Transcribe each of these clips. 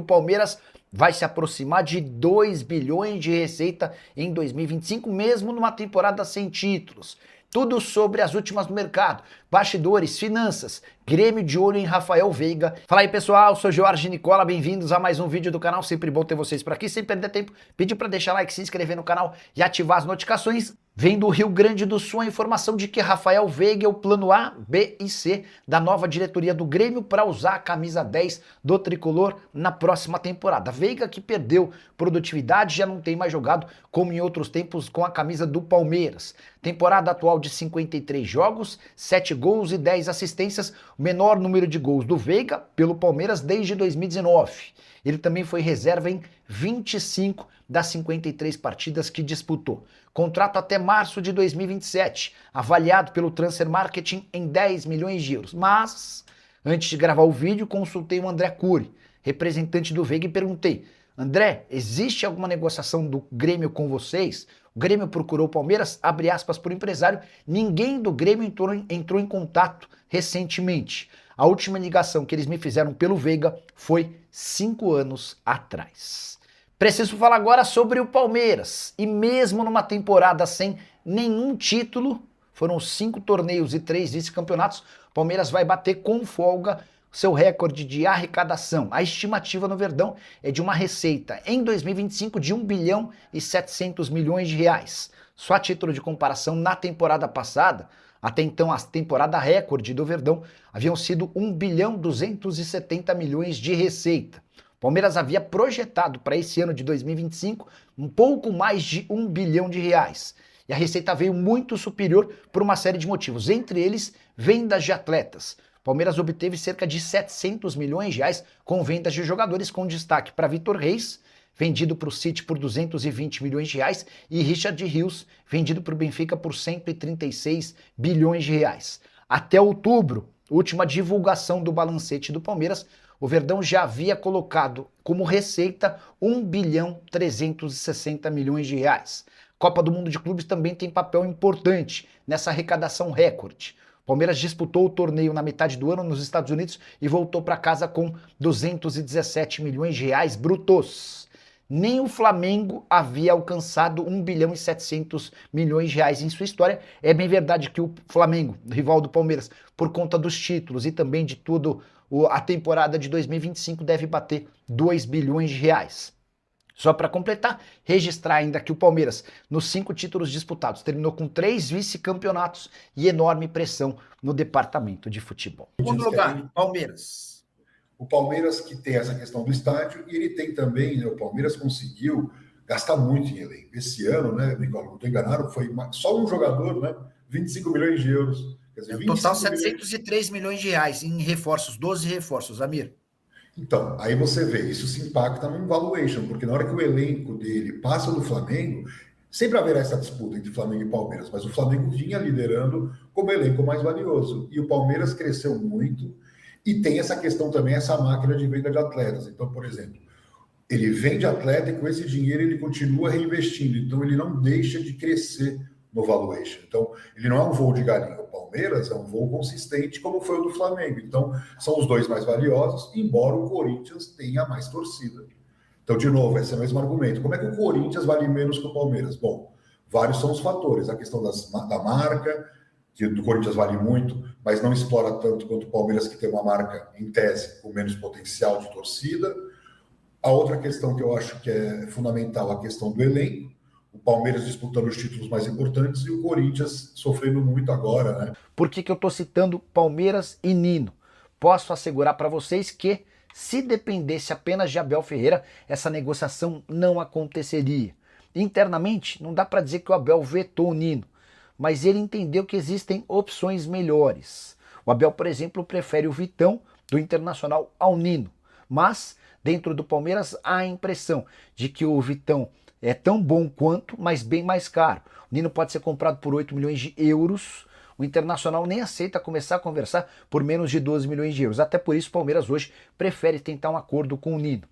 O Palmeiras vai se aproximar de 2 bilhões de receita em 2025, mesmo numa temporada sem títulos. Tudo sobre as últimas do mercado, bastidores, finanças, Grêmio de olho em Rafael Veiga. Fala aí pessoal, sou Jorge Nicola, bem-vindos a mais um vídeo do canal, sempre bom ter vocês por aqui, sem perder tempo, pedir para deixar like, se inscrever no canal e ativar as notificações. Vem do Rio Grande do Sul a informação de que Rafael Veiga é o plano A, B e C da nova diretoria do Grêmio para usar a camisa 10 do tricolor na próxima temporada. Veiga, que perdeu produtividade, já não tem mais jogado como em outros tempos com a camisa do Palmeiras. Temporada atual de 53 jogos, 7 gols e 10 assistências, o menor número de gols do Veiga pelo Palmeiras desde 2019. Ele também foi reserva em 25 das 53 partidas que disputou. Contrato até março de 2027, avaliado pelo Transfer Marketing em 10 milhões de euros. Mas, antes de gravar o vídeo, consultei o André Cury, representante do Veiga, e perguntei: André, existe alguma negociação do Grêmio com vocês? O Grêmio procurou o Palmeiras, abre aspas, por empresário. Ninguém do Grêmio entrou em contato recentemente. A última ligação que eles me fizeram pelo Veiga foi 5 anos atrás. Preciso falar agora sobre o Palmeiras. E mesmo numa temporada sem nenhum título, foram 5 torneios e 3 vice-campeonatos, o Palmeiras vai bater com folga seu recorde de arrecadação. A estimativa no Verdão é de uma receita em 2025 de 1 bilhão e 700 milhões de reais. Só a título de comparação, na temporada passada, até então a temporada recorde do Verdão, haviam sido 1 bilhão 270 milhões de receita. O Palmeiras havia projetado para esse ano de 2025 um pouco mais de 1 bilhão de reais. E a receita veio muito superior por uma série de motivos, entre eles vendas de atletas. O Palmeiras obteve cerca de 700 milhões de reais com vendas de jogadores, com destaque para Vitor Reis, vendido para o City por 220 milhões de reais, e Richard Rios, vendido para o Benfica por 136 bilhões de reais. Até outubro, última divulgação do balancete do Palmeiras, o Verdão já havia colocado como receita 1 bilhão 360 milhões de reais. Copa do Mundo de Clubes também tem papel importante nessa arrecadação recorde. O Palmeiras disputou o torneio na metade do ano nos Estados Unidos e voltou para casa com 217 milhões de reais brutos. Nem o Flamengo havia alcançado 1 bilhão e 700 milhões de reais em sua história. É bem verdade que o Flamengo, rival do Palmeiras, por conta dos títulos e também de tudo, a temporada de 2025 deve bater 2 bilhões de reais. Só para completar, registrar ainda que o Palmeiras, nos 5 títulos disputados, terminou com 3 vice-campeonatos e enorme pressão no departamento de futebol. Segundo lugar, Palmeiras. O Palmeiras que tem essa questão do estádio, e ele tem também, né, o Palmeiras conseguiu gastar muito em elenco. Esse ano, né, Nicola, não estou enganado, foi só um jogador, né, 25 milhões de euros. Quer dizer, total 703 milhões de reais em reforços, 12 reforços, Amir. Então, aí você vê, isso se impacta no valuation, porque na hora que o elenco dele passa do Flamengo, sempre haverá essa disputa entre Flamengo e Palmeiras, mas o Flamengo vinha liderando como elenco mais valioso, e o Palmeiras cresceu muito, e tem essa questão também, essa máquina de venda de atletas. Então, por exemplo, ele vende atleta e com esse dinheiro ele continua reinvestindo, então ele não deixa de crescer no valuation. Então, ele não é um voo de galinha. O Palmeiras é um voo consistente, como foi o do Flamengo. Então, são os dois mais valiosos, embora o Corinthians tenha mais torcida. Então, de novo, esse é o mesmo argumento. Como é que o Corinthians vale menos que o Palmeiras? Bom, vários são os fatores. A questão da marca, que do Corinthians vale muito, mas não explora tanto quanto o Palmeiras, que tem uma marca, em tese, com menos potencial de torcida. A outra questão que eu acho que é fundamental, a questão do elenco. O Palmeiras disputando os títulos mais importantes e o Corinthians sofrendo muito agora, né? Por que eu estou citando Palmeiras e Nino? Posso assegurar para vocês que, se dependesse apenas de Abel Ferreira, essa negociação não aconteceria. Internamente, não dá para dizer que o Abel vetou o Nino, mas ele entendeu que existem opções melhores. O Abel, por exemplo, prefere o Vitão do Internacional ao Nino, mas dentro do Palmeiras há a impressão de que o Vitão é tão bom quanto, mas bem mais caro. O Nino pode ser comprado por 8 milhões de euros. O Internacional nem aceita começar a conversar por menos de 12 milhões de euros. Até por isso o Palmeiras hoje prefere tentar um acordo com o Nino.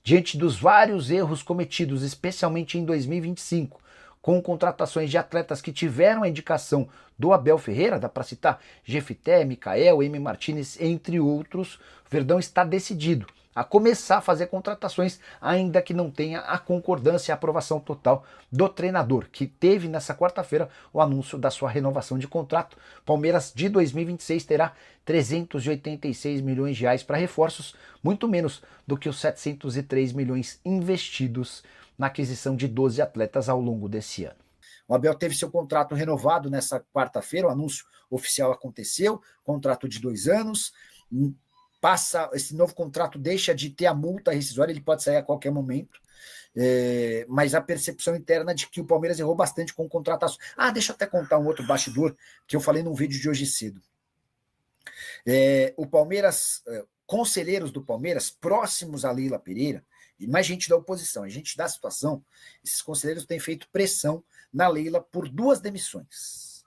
Diante dos vários erros cometidos, especialmente em 2025, com contratações de atletas que tiveram a indicação do Abel Ferreira, dá para citar Jefité, Mikael, M. Martinez, entre outros, o Verdão está decidido a começar a fazer contratações, ainda que não tenha a concordância e a aprovação total do treinador, que teve nessa quarta-feira o anúncio da sua renovação de contrato. Palmeiras de 2026 terá 386 milhões de reais para reforços, muito menos do que os 703 milhões investidos na aquisição de 12 atletas ao longo desse ano. O Abel teve seu contrato renovado nessa quarta-feira, o anúncio oficial aconteceu, contrato de 2 anos, esse novo contrato deixa de ter a multa rescisória, ele pode sair a qualquer momento, mas a percepção interna de que o Palmeiras errou bastante com contratações. Deixa eu até contar um outro bastidor que eu falei num vídeo de hoje cedo. O Palmeiras, conselheiros do Palmeiras, próximos a Leila Pereira, e mais gente da oposição, a gente da situação, esses conselheiros têm feito pressão na Leila por 2 demissões.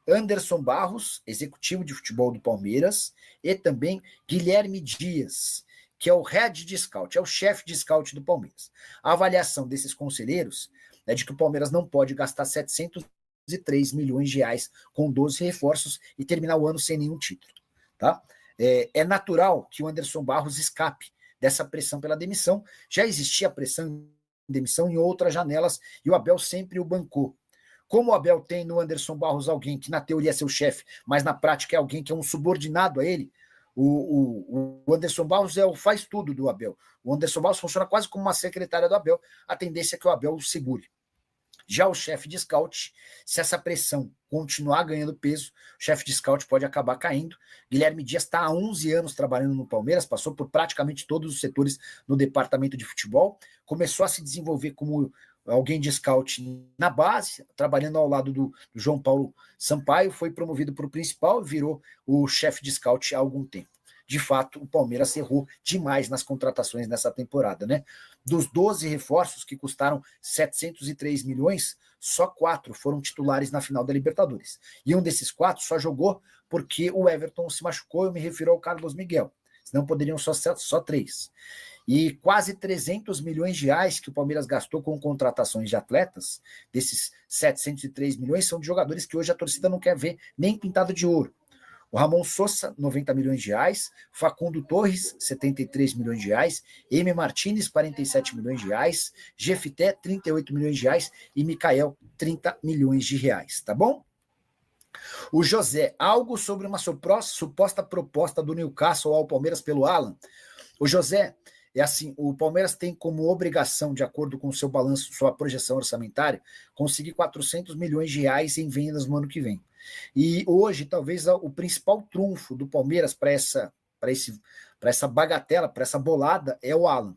Anderson Barros, executivo de futebol do Palmeiras, e também Guilherme Dias, que é o head de scout, é o chefe de scout do Palmeiras. A avaliação desses conselheiros é de que o Palmeiras não pode gastar 703 milhões de reais com 12 reforços e terminar o ano sem nenhum título. Tá? É natural que o Anderson Barros escape dessa pressão pela demissão. Já existia pressão em demissão em outras janelas e o Abel sempre o bancou. Como o Abel tem no Anderson Barros alguém que na teoria é seu chefe, mas na prática é alguém que é um subordinado a ele, o Anderson Barros faz tudo do Abel. O Anderson Barros funciona quase como uma secretária do Abel. A tendência é que o Abel o segure. Já o chefe de scout, se essa pressão continuar ganhando peso, o chefe de scout pode acabar caindo. Guilherme Dias está há 11 anos trabalhando no Palmeiras, passou por praticamente todos os setores no departamento de futebol, começou a se desenvolver como alguém de scout na base, trabalhando ao lado do João Paulo Sampaio, foi promovido para o principal e virou o chefe de scout há algum tempo. De fato, o Palmeiras errou demais nas contratações nessa temporada, né? Dos 12 reforços que custaram 703 milhões, só 4 foram titulares na final da Libertadores. E um desses 4 só jogou porque o Everton se machucou, eu me refiro ao Carlos Miguel. Senão poderiam só 3. E quase 300 milhões de reais que o Palmeiras gastou com contratações de atletas, desses 703 milhões, são de jogadores que hoje a torcida não quer ver nem pintado de ouro. O Ramon Sosa, 90 milhões de reais, Facundo Torres, 73 milhões de reais, M. Martínez, 47 milhões de reais, Jefité, 38 milhões de reais e Mikael, 30 milhões de reais, tá bom? O José, algo sobre uma suposta proposta do Newcastle ao Palmeiras pelo Alan. O José, é assim, o Palmeiras tem como obrigação, de acordo com o seu balanço, sua projeção orçamentária, conseguir 400 milhões de reais em vendas no ano que vem. E hoje, talvez, o principal trunfo do Palmeiras para essa bagatela, para essa bolada, é o Alan.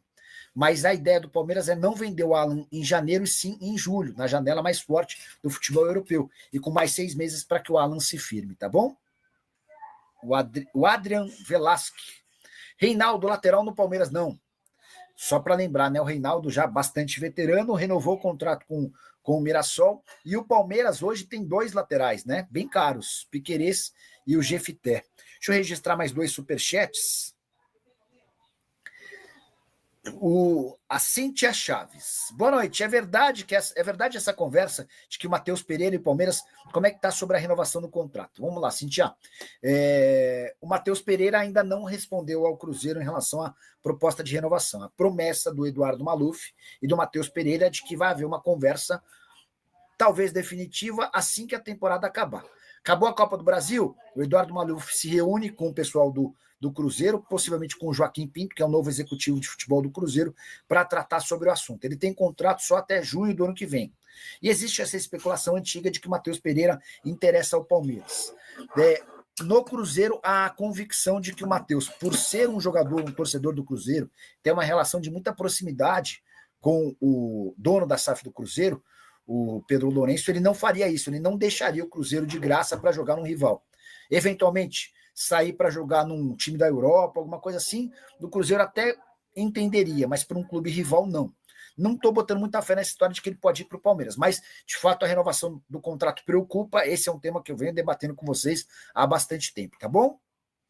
Mas a ideia do Palmeiras é não vender o Alan em janeiro, e sim em julho, na janela mais forte do futebol europeu, e com mais 6 meses para que o Alan se firme, tá bom? O Adrian Velasque. Reinaldo, lateral no Palmeiras, não. Só para lembrar, né? O Reinaldo, já bastante veterano, renovou o contrato com o Mirassol, e o Palmeiras hoje tem 2 laterais, né? Bem caros, Piquerez e o Jefité. Deixa eu registrar mais 2 superchats. A Cíntia Chaves. Boa noite. É verdade essa conversa de que o Matheus Pereira e o Palmeiras, como é que está sobre a renovação do contrato? Vamos lá, Cíntia. O Matheus Pereira ainda não respondeu ao Cruzeiro em relação à proposta de renovação. A promessa do Eduardo Maluf e do Matheus Pereira é de que vai haver uma conversa, talvez definitiva, assim que a temporada acabar. Acabou a Copa do Brasil, o Eduardo Maluf se reúne com o pessoal do Cruzeiro, possivelmente com o Joaquim Pinto, que é o novo executivo de futebol do Cruzeiro, para tratar sobre o assunto. Ele tem contrato só até junho do ano que vem. E existe essa especulação antiga de que o Matheus Pereira interessa ao Palmeiras. No Cruzeiro, há a convicção de que o Matheus, por ser um jogador, um torcedor do Cruzeiro, tem uma relação de muita proximidade com o dono da SAF do Cruzeiro, o Pedro Lourenço, ele não faria isso, ele não deixaria o Cruzeiro de graça para jogar num rival. Eventualmente, sair para jogar num time da Europa, alguma coisa assim, do Cruzeiro até entenderia, mas para um clube rival, não. Não estou botando muita fé nessa história de que ele pode ir para o Palmeiras, mas, de fato, a renovação do contrato preocupa. Esse é um tema que eu venho debatendo com vocês há bastante tempo, tá bom?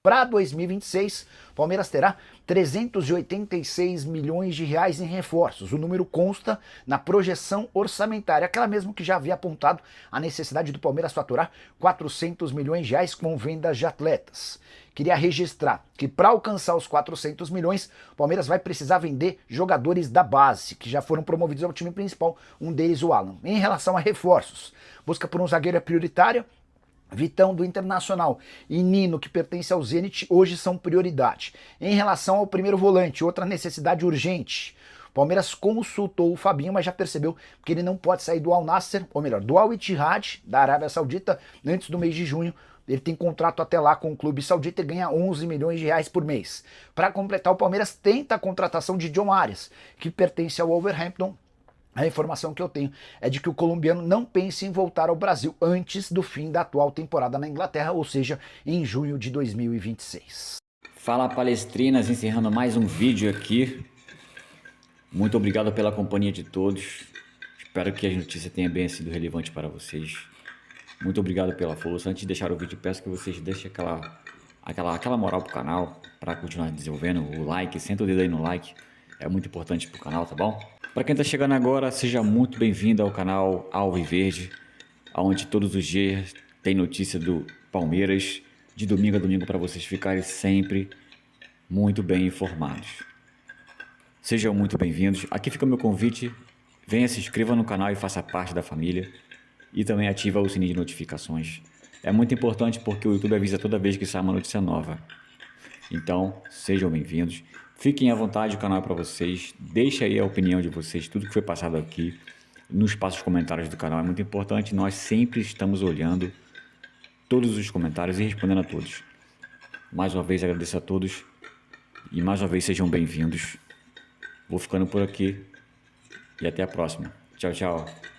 Para 2026, o Palmeiras terá 386 milhões de reais em reforços. O número consta na projeção orçamentária, aquela mesmo que já havia apontado a necessidade do Palmeiras faturar 400 milhões de reais com vendas de atletas. Queria registrar que para alcançar os 400 milhões, o Palmeiras vai precisar vender jogadores da base, que já foram promovidos ao time principal, um deles o Alan. Em relação a reforços, busca por um zagueiro é prioritária. Vitão do Internacional e Nino, que pertence ao Zenit, hoje são prioridade. Em relação ao primeiro volante, outra necessidade urgente. O Palmeiras consultou o Fabinho, mas já percebeu que ele não pode sair do Al Nassr, ou melhor, do Al Ittihad, da Arábia Saudita, antes do mês de junho. Ele tem contrato até lá com o clube saudita e ganha 11 milhões de reais por mês. Para completar, o Palmeiras tenta a contratação de John Arias, que pertence ao Wolverhampton. A informação que eu tenho é de que o colombiano não pensa em voltar ao Brasil antes do fim da atual temporada na Inglaterra, ou seja, em junho de 2026. Fala palestrinas, encerrando mais um vídeo aqui. Muito obrigado pela companhia de todos. Espero que a notícia tenha bem sido relevante para vocês. Muito obrigado pela força. Antes de deixar o vídeo, peço que vocês deixem aquela moral pro canal para continuar desenvolvendo. O like, senta o dedo aí no like. É muito importante pro canal, tá bom? Para quem está chegando agora, seja muito bem-vindo ao canal Alviverde, onde todos os dias tem notícia do Palmeiras, de domingo a domingo, para vocês ficarem sempre muito bem informados. Sejam muito bem-vindos. Aqui fica o meu convite. Venha, se inscreva no canal e faça parte da família. E também ativa o sininho de notificações. É muito importante porque o YouTube avisa toda vez que sai uma notícia nova. Então, sejam bem-vindos. Fiquem à vontade, o canal é para vocês. Deixe aí a opinião de vocês, tudo que foi passado aqui, no espaço dos comentários do canal. É muito importante, nós sempre estamos olhando todos os comentários e respondendo a todos. Mais uma vez agradeço a todos e mais uma vez sejam bem-vindos. Vou ficando por aqui e até a próxima. Tchau, tchau.